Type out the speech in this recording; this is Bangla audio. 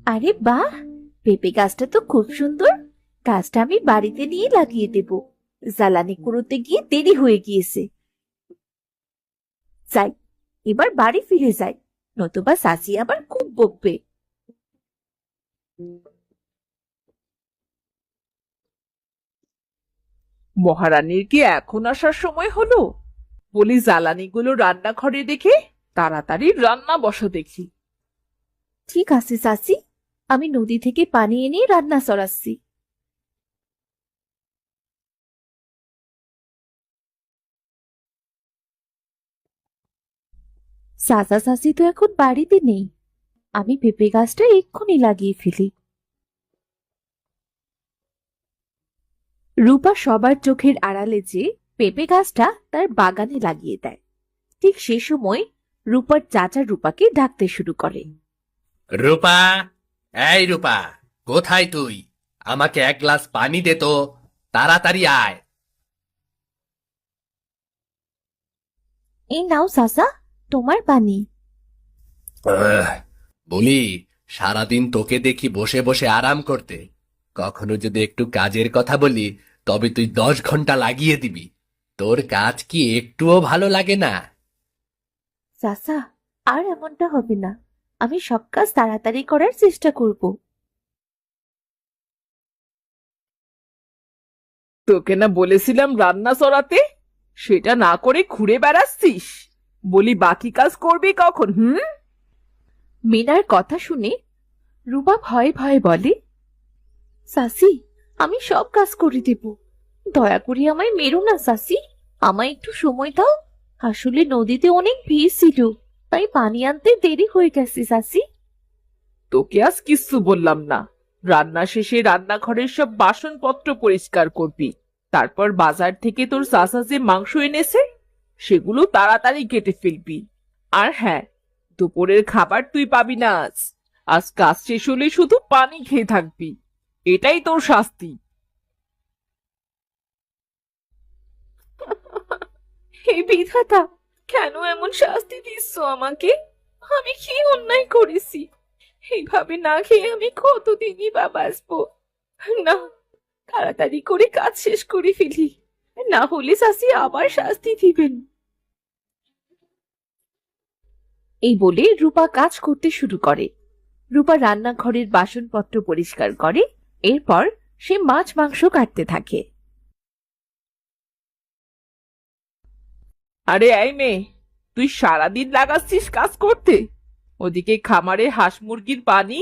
আরে বাহ, পেঁপে গাছটা তো খুব সুন্দর। গাছটা আমি বাড়িতে নিয়ে লাগিয়ে দেব। জ্বালানি কুড়োতে গিয়ে দেরি হয়ে গিয়েছে। যাই, এবার বাড়ি ফিরে যাই, নতুবা সাসি আবার খুব বকবে। মহারানীর কি এখন আসার সময় হলো? বলি জ্বালানিগুলো রান্নাঘরে রেখে তাড়াতাড়ি রান্না বসা দেখি। ঠিক আছে সাসি, আমি নদী থেকে পানি এনে রান্না চড়াচ্ছি। চাচা চাচি তো এখন বাড়িতে নেই। আমি পেঁপে গাছটা এক্ষুনি লাগিয়ে ফেলি। রূপা সবার চোখের আড়ালে যে পেঁপে গাছটা তার বাগানে লাগিয়ে দেয়। ঠিক সে সময় রূপার চাচা রূপাকে ডাকতে শুরু করে। রূপা, এই রূপা, কোথায় তুই? আমাকে এক গ্লাস পানি দে তো, তাড়াতাড়ি আয়। এই নাও চাচা, তোমার পানি। আহ, বলি, সারাদিন তোকে দেখি বসে বসে আরাম করতে। কখনো যদি একটু কাজের কথা বলি, তবে তুই 10 ঘন্টা লাগিয়ে দিবি। তোর কাজ কি একটুও ভালো লাগে না? চাচা, আর এমনটা হবে না। আমি সব কাজ তাড়াতাড়ি করার চেষ্টা করব। তোকে না বলেছিলাম রান্না চড়াতে? সেটা না করে ঘুরে বেড়াচ্ছিস। বলি বাকি কাজ করবি কখন? মিনার কথা শুনে রূপা ভয়ে ভয়ে বলে, সাসি, আমি সব কাজ করে দেব। দয়া করে আমায় মেরো না সাসি, আমায় একটু সময় দাও। আসলে নদীতে অনেক ভিড় ছিল, তাই পানি আনতে দেরি হয়ে গেছে সাসি। তোকে আজ কিচ্ছু বললাম না। রান্না শেষে রান্নাঘরের সব বাসনপত্র পরিষ্কার করবি। তারপর বাজার থেকে তোর চাচা যে মাংস এনেছে সেগুলো তাড়াতাড়ি কেটে ফেলবি। আর হ্যাঁ, দুপুরের খাবার তুই পাবি না আজ। আজ কাজ শেষ হলে শুধু পানি খেয়ে থাকবি। এটাই তোর শাস্তি। হে বিধাতা, কেন এমন শাস্তি দিচ্ছ আমাকে? আমি কি অন্যায় করেছি? এইভাবে না খেয়ে আমি কতদিনই বা বাঁচবো? না, তাড়াতাড়ি করে কাজ শেষ করে ফেলি, না হলে শাসি আবার শাস্তি দিবেন। এই বলে রূপা কাজ করতে শুরু করে। রূপা রান্নাঘরের বাসনপত্র পরিষ্কার করে। এরপর সে মাছ মাংস কাটতে থাকে। আরে এই মেয়ে, তুই সারাদিন লাগাচ্ছিস কাজ করতে। ওদিকে খামারে হাঁস মুরগির পানি,